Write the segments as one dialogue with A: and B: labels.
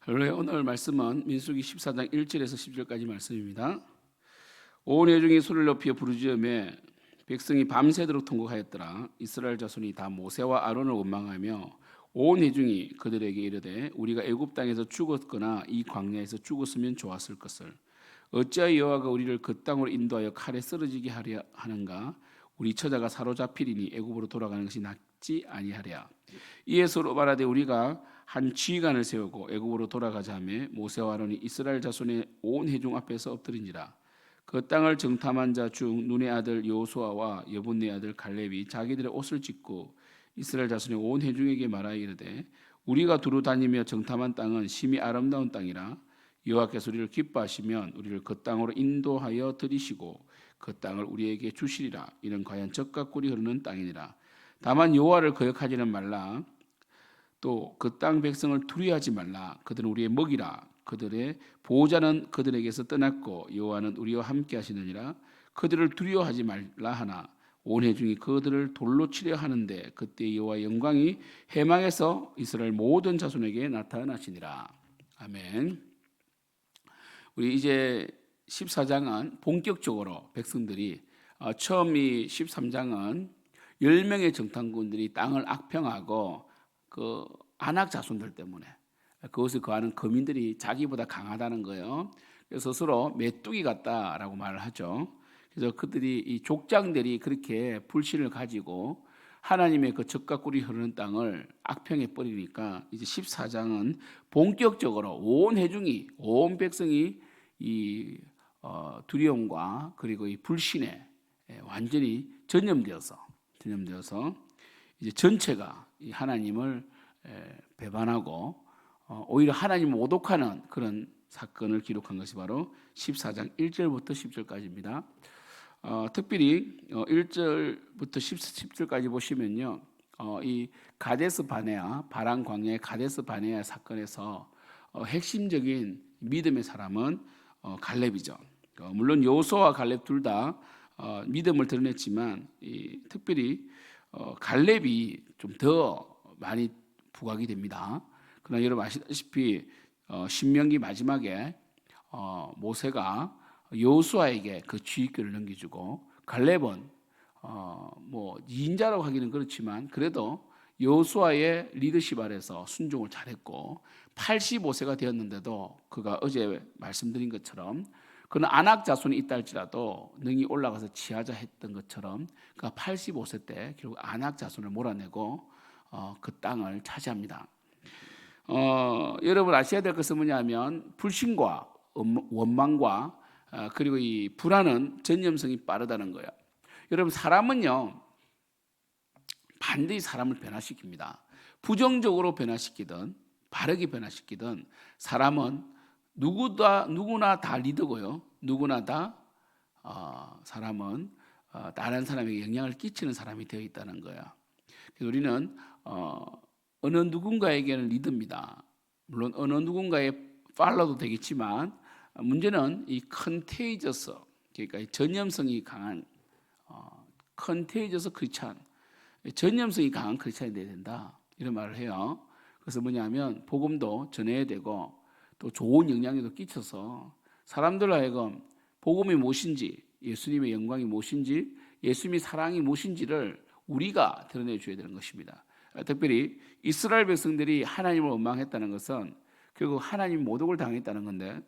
A: 오늘 말씀은 민수기 14장 1절에서 10절까지 말씀입니다. 온 회중이 소리를 높여 부르짖으며 백성이 밤새도록 통곡하였더라. 이스라엘 자손이 다 모세와 아론을 원망하며 온 회중이 그들에게 이르되 우리가 애굽 땅에서 죽었거나 이 광야에서 죽었으면 좋았을 것을 어찌하여 여호와가 우리를 그 땅으로 인도하여 칼에 쓰러지게 하려 하는가. 우리 처자가 사로잡히리니 애굽으로 돌아가는 것이 낫지 아니하랴. 이에 서로 말하되 우리가 한 지휘관을 세우고 애굽으로 돌아가자 하며 모세와 아론이 이스라엘 자손의 온 회중 앞에서 엎드린지라. 그 땅을 정탐한 자 중 눈의 아들 여호수아와 여분네 아들 갈렙이 자기들의 옷을 찢고 이스라엘 자손의 온 회중에게 말하여 이르되 우리가 두루 다니며 정탐한 땅은 심히 아름다운 땅이라. 여호와께서 우리를 기뻐하시면 우리를 그 땅으로 인도하여 들이시고 그 땅을 우리에게 주시리라. 이는 과연 젖과 꿀이 흐르는 땅이니라. 다만 여호와를 거역하지는 말라. 또 그 땅 백성을 두려워하지 말라. 그들은 우리의 먹이라. 그들의 보호자는 그들에게서 떠났고 여호와는 우리와 함께 하시느니라. 그들을 두려워하지 말라 하나 온 회중이 그들을 돌로 치려 하는데 그때 여호와의 영광이 해망에서 이스라엘 모든 자손에게 나타나시니라. 아멘. 우리 이제 14장은 본격적으로 백성들이 처음 이 13장은 10명의 정탐꾼들이 땅을 악평하고 그 안악 자손들 때문에 그것을 거하는 거민들이 자기보다 강하다는 거예요. 그래서 스스로 메뚜기 같다라고 말을 하죠. 그래서 그들이 이 족장들이 그렇게 불신을 가지고 하나님의 그 젖과 꿀이 흐르는 땅을 악평해 버리니까 이제 14장은 본격적으로 온 회중이 온 백성이 이 두려움과 그리고 이 불신에 완전히 전념되어서 이제 전체가 이 하나님을 배반하고 오히려 하나님을 모독하는 그런 사건을 기록한 것이 바로 14장 1절부터 10절까지입니다. 특별히 1절부터 10절까지 보시면요, 이 가데스 바네아 바란 광야의 가데스 바네아 사건에서 핵심적인 믿음의 사람은 갈렙이죠. 물론 여호수아와 갈렙 둘 다 믿음을 드러냈지만 특별히 갈렙이 좀 더 많이 부각이 됩니다. 그러나 여러분 아시다시피 신명기 마지막에 모세가 여호수아에게 그 지휘권을 넘겨주고 갈렙은 뭐 2인자라고 하기는 그렇지만 그래도 여호수아의 리더십 아래서 순종을 잘했고 85세가 되었는데도 그가 어제 말씀드린 것처럼 그는 안악 자손이 있다 할지라도 능히 올라가서 취하자 했던 것처럼 그가 85세 때 결국 안악 자손을 몰아내고 그 땅을 차지합니다. 여러분 아셔야 될 것은 뭐냐면 불신과 원망과 그리고 이 불안은 전념성이 빠르다는 거예요. 여러분 사람은요 반드시 사람을 변화시킵니다. 부정적으로 변화시키든 바르게 변화시키든 사람은 누구나 다 리더고요. 누구나 다 사람은 다른 사람에게 영향을 끼치는 사람이 되어 있다는 거예요. 그래서 우리는 어느 누군가에게는 리더입니다. 물론 어느 누군가의 팔로도 되겠지만 문제는 이 컨테이저스, 그러니까 전염성이 강한 컨테이저스 크리스찬, 전염성이 강한 크리스찬이 되어야 된다 이런 말을 해요. 그래서 뭐냐면 복음도 전해야 되고 또 좋은 영향력도 끼쳐서 사람들 하여금 복음이 무엇인지, 예수님의 영광이 무엇인지, 예수님의 사랑이 무엇인지를 우리가 드러내줘야 되는 것입니다. 특별히 이스라엘 백성들이 하나님을 원망했다는 것은 결국 하나님 모독을 당했다는 건데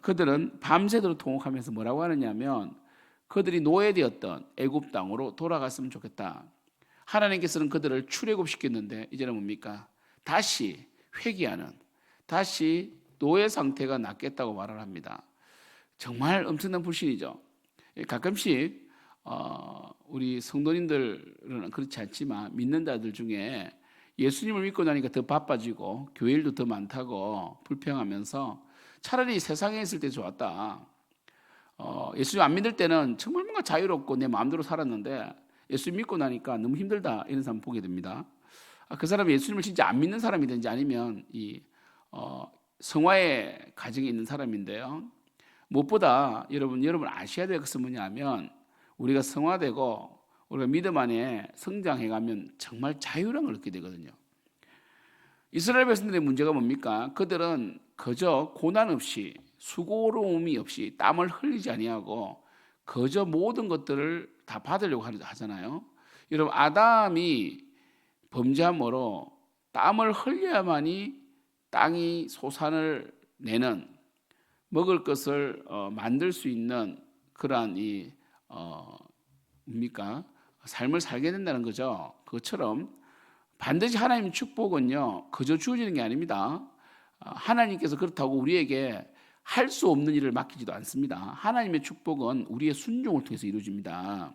A: 그들은 밤새도록 통곡하면서 뭐라고 하느냐면 그들이 노예되었던 애굽 땅으로 돌아갔으면 좋겠다. 하나님께서는 그들을 출애굽시켰는데 이제는 뭡니까? 다시 회개하는, 다시 노예 상태가 낫겠다고 말을 합니다. 정말 엄청난 불신이죠. 가끔씩 우리 성도님들은 그렇지 않지만 믿는 자들 중에 예수님을 믿고 나니까 더 바빠지고 교회 일도 더 많다고 불평하면서 차라리 세상에 있을 때 좋았다. 예수님 안 믿을 때는 정말 뭔가 자유롭고 내 마음대로 살았는데 예수님 믿고 나니까 너무 힘들다 이런 사람 보게 됩니다. 그 사람이 예수님을 진짜 안 믿는 사람이든지 아니면 이 성화의 가정에 있는 사람인데요. 무엇보다 여러분 아셔야 될 것은 뭐냐면 우리가 성화되고 우리가 믿음 안에 성장해가면 정말 자유를 얻게 되거든요. 이스라엘 백성들의 문제가 뭡니까? 그들은 그저 고난 없이 수고로움이 없이 땀을 흘리지 아니하고 그저 모든 것들을 다 받으려고 하잖아요. 여러분 아담이 범죄함으로 땀을 흘려야만이 땅이 소산을 내는 먹을 것을 만들 수 있는 그러한 뭡니까? 삶을 살게 된다는 거죠. 그것처럼 반드시 하나님의 축복은요 그저 주어지는 게 아닙니다. 하나님께서 그렇다고 우리에게 할 수 없는 일을 맡기지도 않습니다. 하나님의 축복은 우리의 순종을 통해서 이루어집니다.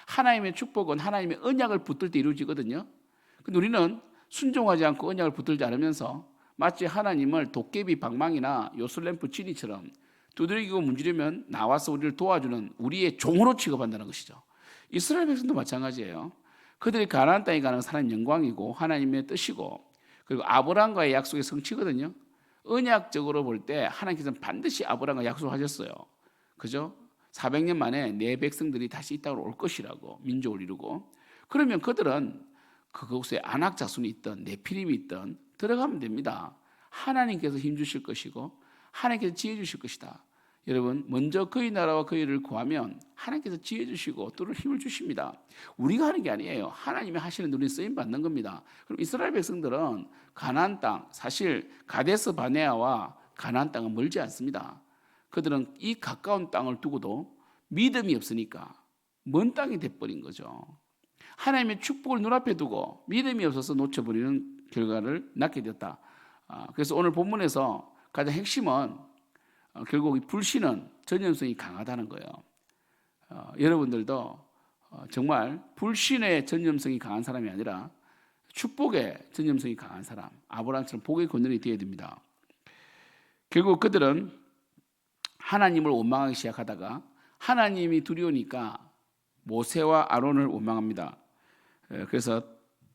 A: 하나님의 축복은 하나님의 언약을 붙들 때 이루어지거든요. 근데 우리는 순종하지 않고 언약을 붙들지 않으면서 마치 하나님을 도깨비 방망이나 요술램프 지니처럼 두드리고 문지르면 나와서 우리를 도와주는 우리의 종으로 취급한다는 것이죠. 이스라엘 백성도 마찬가지예요. 그들이 가나안 땅에 가는 하나님의 영광이고 하나님의 뜻이고 그리고 아브라함과의 약속의 성취거든요. 언약적으로 볼 때 하나님께서는 반드시 아브라함과 약속하셨어요. 그죠? 400년 만에 내 백성들이 다시 이 땅으로 올 것이라고 민족을 이루고 그러면 그들은 그곳에 아낙 자손이 있던 네피림이 있던 들어가면 됩니다. 하나님께서 힘 주실 것이고 하나님께서 지혜 주실 것이다. 여러분 먼저 그의 나라와 그의 일을 구하면 하나님께서 지혜 주시고 또 힘을 주십니다. 우리가 하는 게 아니에요. 하나님이 하시는 눈에 쓰임 받는 겁니다. 그럼 이스라엘 백성들은 가나안 땅 사실 가데스 바네아와 가나안 땅은 멀지 않습니다. 그들은 이 가까운 땅을 두고도 믿음이 없으니까 먼 땅이 돼버린 거죠. 하나님의 축복을 눈앞에 두고 믿음이 없어서 놓쳐버리는 결과를 낳게 되었다. 그래서 오늘 본문에서 가장 핵심은 결국 이 불신은 전염성이 강하다는 거예요. 여러분들도 정말 불신의 전염성이 강한 사람이 아니라 축복의 전염성이 강한 사람, 아브라함처럼 복의 권능이 되어야 됩니다. 결국 그들은 하나님을 원망하기 시작하다가 하나님이 두려우니까 모세와 아론을 원망합니다. 그래서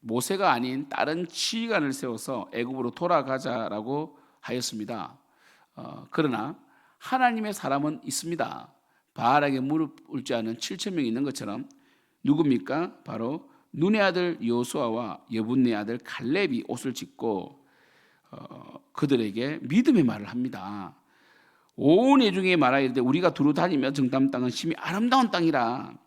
A: 모세가 아닌 다른 지휘관을 세워서 애굽으로 돌아가자라고 하였습니다. 그러나 하나님의 사람은 있습니다. 바알에게 무릎 꿇지 않은 7,000명이 있는 것처럼 누굽니까? 바로 눈의 아들 여호수아와 여분네 아들 갈렙이 옷을 찢고 그들에게 믿음의 말을 합니다. 온 회중에 말하여 이르되 우리가 두루 다니며 정탐 땅은 심히 아름다운 땅이라.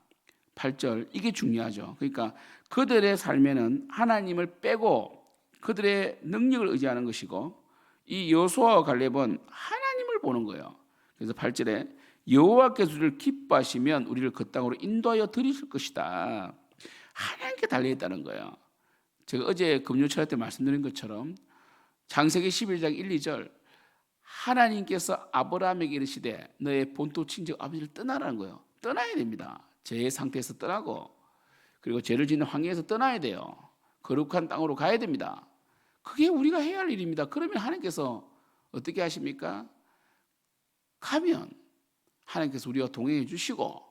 A: 8절 이게 중요하죠. 그러니까 그들의 삶에는 하나님을 빼고 그들의 능력을 의지하는 것이고 이 여호수아와 갈렙은 하나님을 보는 거예요. 그래서 8절에 여호와께서 우리를 기뻐하시면 우리를 그 땅으로 인도하여 드리실 것이다. 하나님께 달려있다는 거예요. 제가 어제 금요철 때 말씀드린 것처럼 창세기 11장 1, 2절 하나님께서 아브라함에게 이르시되 너의 본토 친척 아버지를 떠나라는 거예요. 떠나야 됩니다. 죄의 상태에서 떠나고 그리고 죄를 짓는 황해에서 떠나야 돼요. 거룩한 땅으로 가야 됩니다. 그게 우리가 해야 할 일입니다. 그러면 하나님께서 어떻게 하십니까? 가면 하나님께서 우리와 동행해 주시고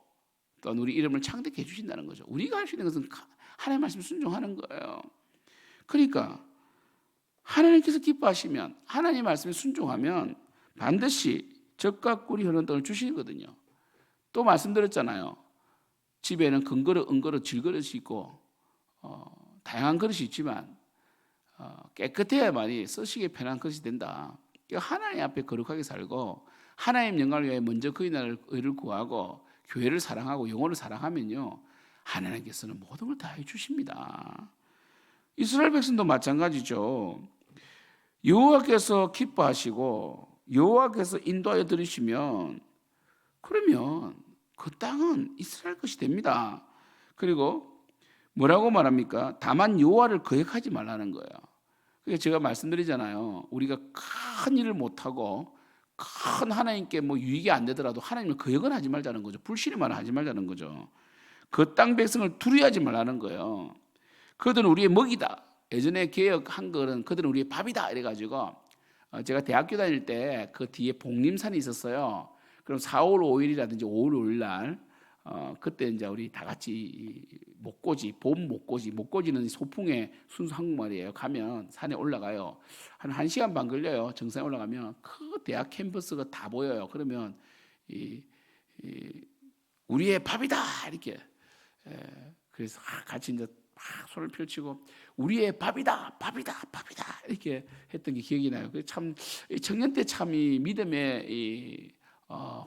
A: 또 우리 이름을 창대케 해 주신다는 거죠. 우리가 할 수 있는 것은 하나님의 말씀 순종하는 거예요. 그러니까 하나님께서 기뻐하시면 하나님의 말씀에 순종하면 반드시 젖과 꿀이 흐르는 땅을 주시거든요. 또 말씀드렸잖아요. 집에는 금그릇, 은그릇, 질그릇이 있고 다양한 그릇이 있지만 깨끗해야만이 쓰시기에 편한 것이 된다. 하나님 앞에 거룩하게 살고 하나님 영광을 위해 먼저 그의 나라를 의를 구하고 교회를 사랑하고 영혼을 사랑하면요 하나님께서는 모든 걸 다 해주십니다. 이스라엘 백성도 마찬가지죠. 여호와께서 기뻐하시고 여호와께서 인도하여 들으시면 그러면 그 땅은 이스라엘 것이 됩니다. 그리고 뭐라고 말합니까? 다만 여호와를 거역하지 말라는 거예요. 그래서 제가 말씀드리잖아요. 우리가 큰 일을 못하고 큰 하나님께 유익이 안 되더라도 하나님을 거역은 하지 말자는 거죠. 불신의만 하지 말자는 거죠. 그 땅 백성을 두려워하지 말라는 거예요. 그들은 우리의 먹이다. 예전에 개혁한 거는 그들은 우리의 밥이다 이래가지고 제가 대학교 다닐 때 그 뒤에 복림산이 있었어요. 그럼 4월 5일이라든지 5월 5일 날 그때 이제 우리 다 같이 목고지, 봄 목고지, 목고지는 소풍의 순수 한국말이에요. 가면 산에 올라가요. 한 1시간 반 걸려요. 정상에 올라가면 그 대학 캠퍼스가 다 보여요. 그러면 우리의 밥이다 이렇게 그래서 같이 이제 막 손을 펼치고 우리의 밥이다, 밥이다, 밥이다 이렇게 했던 게 기억이 나요. 참 청년 때 참 이 믿음의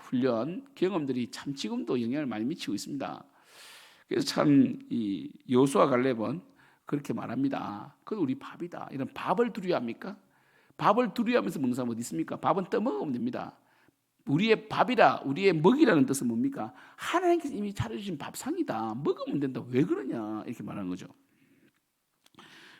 A: 훈련 경험들이 참 지금도 영향을 많이 미치고 있습니다. 그래서 참 이 여호수아 갈렙은 그렇게 말합니다. 그건 우리 밥이다. 이런 밥을 두려워합니까? 밥을 두려워하면서 먹는 사람 어디 있습니까? 밥은 떠먹으면 됩니다. 우리의 밥이라, 우리의 먹이라는 뜻은 뭡니까? 하나님께서 이미 차려주신 밥상이다. 먹으면 된다. 왜 그러냐? 이렇게 말하는 거죠.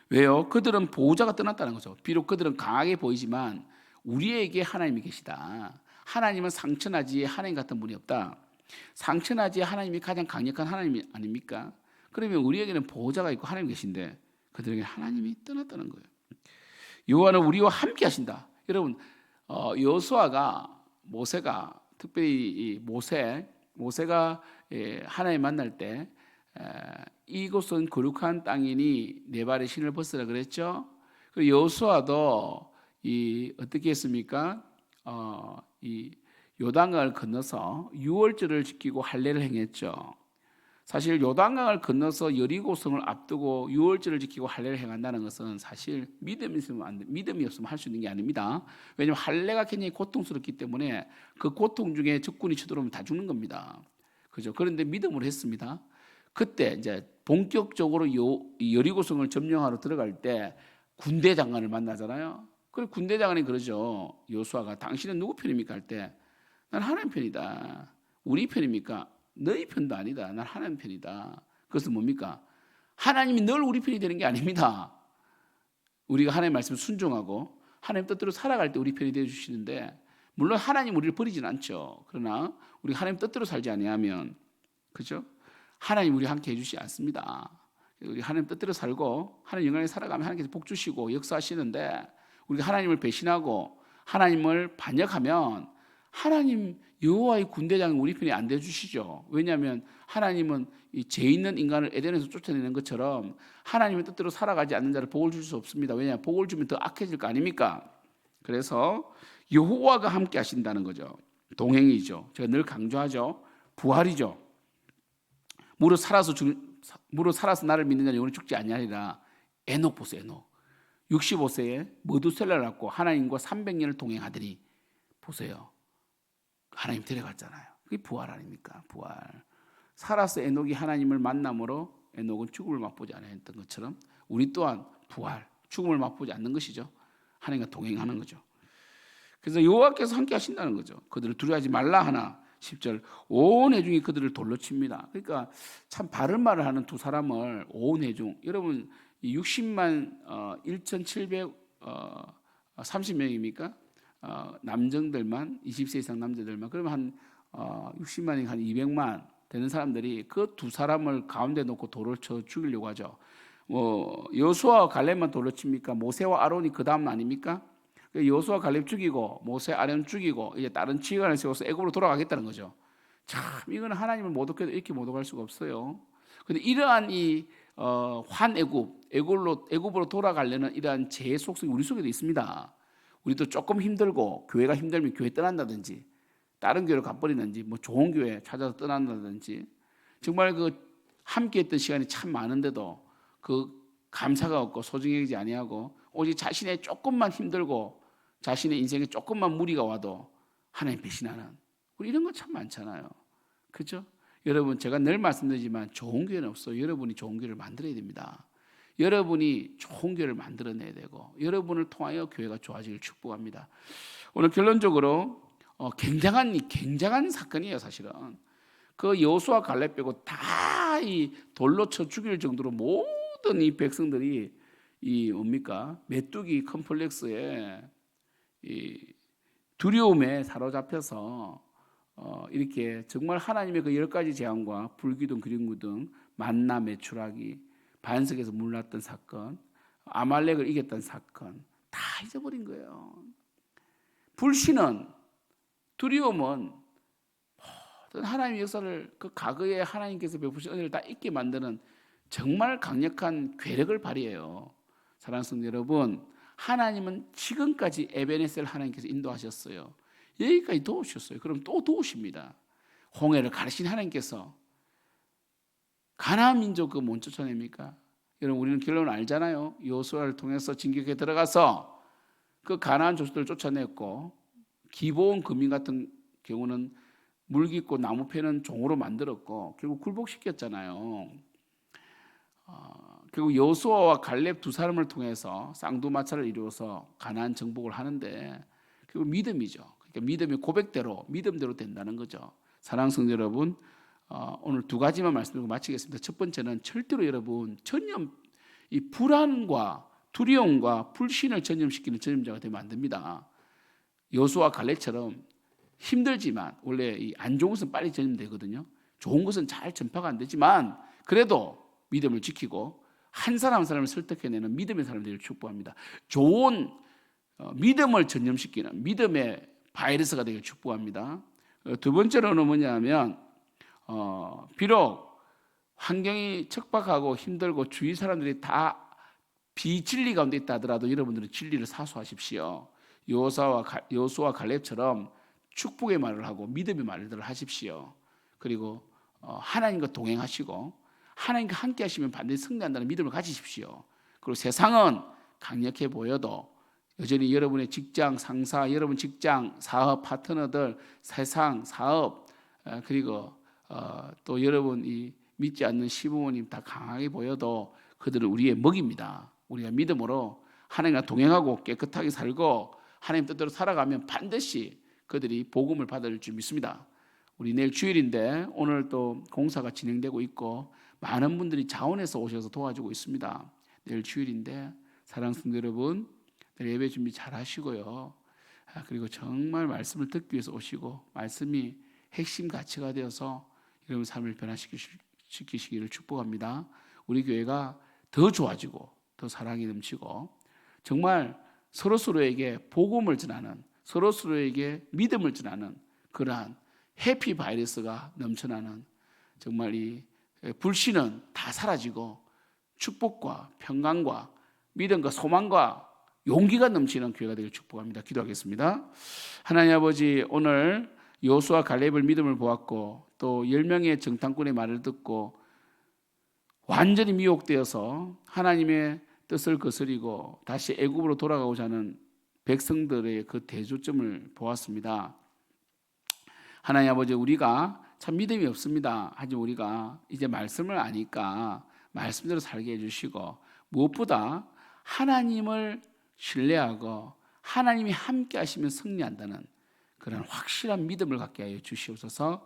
A: 왜요? 그들은 보호자가 떠났다는 거죠. 비록 그들은 강하게 보이지만 우리에게 하나님이 계시다. 하나님은 상천하지에 하나님 같은 분이 없다. 상천하지에 하나님이 가장 강력한 하나님이 아닙니까? 그러면 우리에게는 보호자가 있고 하나님 계신데 그들에게 하나님이 떠났다는 거예요. 여호와는 우리와 함께 하신다. 여러분, 모세가 특별히 이 모세가 하나님 만날 때 이곳은 거룩한 땅이니 내 발의 신을 벗으라 그랬죠. 그리고 여호수아도 어떻게 했습니까? 이 요단강을 건너서 유월절을 지키고 할례를 행했죠. 사실 요단강을 건너서 여리고성을 앞두고 유월절을 지키고 할례를 행한다는 것은 사실 믿음이 없으면 할 수 있는 게 아닙니다. 왜냐하면 할례가 굉장히 고통스럽기 때문에 그 고통 중에 적군이 쳐들어오면 다 죽는 겁니다. 그죠? 그런데 믿음으로 했습니다. 그때 이제 본격적으로 여리고성을 점령하러 들어갈 때 군대 장관을 만나잖아요. 그리고 군대 장관이 그러죠. 여호수아가 당신은 누구 편입니까? 할 때 난 하나님 편이다. 우리 편입니까? 너희 편도 아니다. 난 하나님 편이다. 그것은 뭡니까? 하나님이 늘 우리 편이 되는 게 아닙니다. 우리가 하나님 말씀 순종하고 하나님 뜻대로 살아갈 때 우리 편이 되어 주시는데 물론 하나님 우리를 버리진 않죠. 그러나 우리가 하나님 뜻대로 살지 아니하면 그죠? 하나님 우리 함께 해주시지 않습니다. 우리 하나님 뜻대로 살고 하나님 영광에 살아가면 하나님께서 복 주시고 역사하시는데 우리가 하나님을 배신하고 하나님을 반역하면 하나님 여호와의 군대장은 우리 편이 안 되주시죠. 왜냐하면 하나님은 이 죄 있는 인간을 에덴에서 쫓아내는 것처럼 하나님의 뜻대로 살아가지 않는 자를 복을 줄 수 없습니다. 왜냐하면 복을 주면 더 악해질 거 아닙니까? 그래서 여호와가 함께 하신다는 거죠. 동행이죠. 제가 늘 강조하죠. 부활이죠. 무릇 살아서 나를 믿는 자는 영원히 죽지 아니하리라. 에녹 보세요. 에녹 65세에 머두셀라를 낳고 하나님과 300년을 동행하더니 보세요. 하나님 데려갔잖아요. 그게 부활 아닙니까? 부활. 살아서 에녹이 하나님을 만남으로 에녹은 죽음을 맛보지 않았던 것처럼 우리 또한 부활, 죽음을 맛보지 않는 것이죠. 하나님과 동행하는 거죠. 그래서 여호와께서 함께 하신다는 거죠. 그들을 두려워하지 말라 하나 10절 온 회중이 그들을 돌로 칩니다. 그러니까 참 바른 말을 하는 두 사람을 온 회중 여러분 60만 1,730명입니까? 남정들만 20세 이상 남자들만 그러면 한 60만이 한 200만 되는 사람들이 그 두 사람을 가운데 놓고 돌을 쳐 죽이려고 하죠. 여호수아와 갈렙만 돌로 칩니까? 모세와 아론이 그 다음 아닙니까? 여호수아 갈렙 죽이고 모세 아론 죽이고 이제 다른 지휘관을 세워서 애굽으로 돌아가겠다는 거죠. 참 이거는 하나님을 모독해도 이렇게 모독할 수가 없어요. 그런데 이러한 이 애굽으로 돌아가려는 이러한 죄의 속성이 우리 속에도 있습니다. 우리도 조금 힘들고 교회가 힘들면 교회 떠난다든지 다른 교회로 가버리는지 뭐 좋은 교회 찾아서 떠난다든지 정말 그 함께했던 시간이 참 많은데도 그 감사가 없고 소중히 여기지 아니하고 오직 자신의 조금만 힘들고 자신의 인생에 조금만 무리가 와도 하나님 배신하는 우리 이런 거 참 많잖아요. 그렇죠? 여러분 제가 늘 말씀드리지만 좋은 교회는 없어요. 여러분이 좋은 교회를 만들어야 됩니다. 여러분이 좋은 교회를 만들어내야 되고 여러분을 통하여 교회가 좋아지길 축복합니다. 오늘 결론적으로 굉장한 사건이에요. 사실은 그 여호수아 갈렙 빼고 다 이 돌로 쳐 죽일 정도로 모든 이 백성들이 이 뭡니까 메뚜기 컴플렉스에 이 두려움에 사로잡혀서 이렇게 정말 하나님의 그 10가지 재앙과 불기둥 기름기둥 만나 메추라기 반석에서 물 났던 사건 아말렉을 이겼던 사건 다 잊어버린 거예요. 불신은 두려움은 모든 하나님의 역사를 그 과거에 하나님께서 베푸신 은혜를 다 잊게 만드는 정말 강력한 괴력을 발휘해요. 사랑하는 성도 여러분 하나님은 지금까지 에베네셀 하나님께서 인도하셨어요. 여기까지 도우셨어요. 그럼 또 도우십니다. 홍해를 가르친 하나님께서 가나안 민족 그 못 쫓아냅니까? 여러분 우리는 결론을 알잖아요. 여호수아를 통해서 진격에 들어가서 그 가나안 족속들을 쫓아냈고 기브온 거민 같은 경우는 물 깊고 나무 패는 종으로 만들었고 결국 굴복시켰잖아요. 결국 여호수아와 갈렙 두 사람을 통해서 쌍두마차를 이루어서 가나안 정복을 하는데 결국 믿음이죠. 그러니까 믿음이 고백대로 믿음대로 된다는 거죠. 사랑하는 성도 여러분, 오늘 두 가지만 말씀드리고 마치겠습니다. 첫 번째는 절대로 여러분 전념 이 불안과 두려움과 불신을 전념시키는 전념자가 되면 안 됩니다. 여호수아 갈렙처럼 힘들지만 원래 이 안 좋은 것은 빨리 전염되거든요. 좋은 것은 잘 전파가 안 되지만 그래도 믿음을 지키고 한 사람 한 사람을 설득해내는 믿음의 사람들을 축복합니다. 좋은 믿음을 전염시키는 믿음의 바이러스가 되길 축복합니다. 두 번째로는 뭐냐면 비록 환경이 척박하고 힘들고 주위 사람들이 다 비진리 가운데 있다 하더라도 여러분들은 진리를 사수하십시오. 여호수아와 갈렙처럼 축복의 말을 하고 믿음의 말들을 하십시오. 그리고 하나님과 동행하시고 하나님과 함께 하시면 반드시 승리한다는 믿음을 가지십시오. 그리고 세상은 강력해 보여도 여전히 여러분의 직장 상사, 여러분 직장 사업 파트너들, 세상 사업 그리고 또 여러분이 믿지 않는 시부모님 다 강하게 보여도 그들은 우리의 먹입니다. 우리가 믿음으로 하나님과 동행하고 깨끗하게 살고 하나님 뜻대로 살아가면 반드시 그들이 복음을 받을 줄 믿습니다. 우리 내일 주일인데 오늘 또 공사가 진행되고 있고 많은 분들이 자원해서 오셔서 도와주고 있습니다. 내일 주일인데 사랑하는 성도 여러분, 내일 예배 준비 잘 하시고요. 그리고 정말 말씀을 듣기 위해서 오시고 말씀이 핵심 가치가 되어서 여러분 삶을 변화시키시기를 축복합니다. 우리 교회가 더 좋아지고 더 사랑이 넘치고 정말 서로서로에게 복음을 전하는 서로서로에게 믿음을 전하는 그러한 해피 바이러스가 넘쳐나는 정말 이 불신은 다 사라지고 축복과 평강과 믿음과 소망과 용기가 넘치는 교회가 되길 축복합니다. 기도하겠습니다. 하나님 아버지, 오늘 여호수아 갈렙을 믿음을 보았고 또 10명의 정탐꾼의 말을 듣고 완전히 미혹되어서 하나님의 뜻을 거스리고 다시 애굽으로 돌아가고자 하는 백성들의 그 대조점을 보았습니다. 하나님 아버지, 우리가 참 믿음이 없습니다. 하지만 우리가 이제 말씀을 아니까 말씀대로 살게 해주시고 무엇보다 하나님을 신뢰하고 하나님이 함께 하시면 승리한다는 그런 확실한 믿음을 갖게 하여 주시옵소서.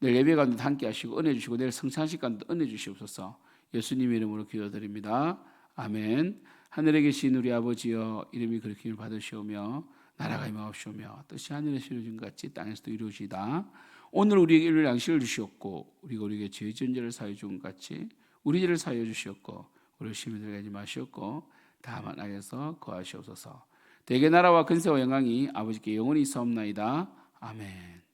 A: 내일 예배 가운데 함께 하시고 은혜 주시고 내일 성찬식 가운데 은혜 주시옵소서. 예수님의 이름으로 기도드립니다. 아멘. 하늘에 계신 우리 아버지여, 이름이 그리심을 받으시오며 나라가 임하옵시오며 뜻이 하늘에서 이루어진 것 같이 땅에서도 이루어지이다. 오늘 우리에게 일일 양식을 주시옵고 우리가 우리에게 죄 지은 죄를 사하여 준 것 같이 우리 죄를 사하여 주시옵고 우리를 시험에 들게 하지 마시옵고 다만 악에서 거하시옵소서. 대개 나라와 근세와 영광이 아버지께 영원히 있사옵나이다. 아멘.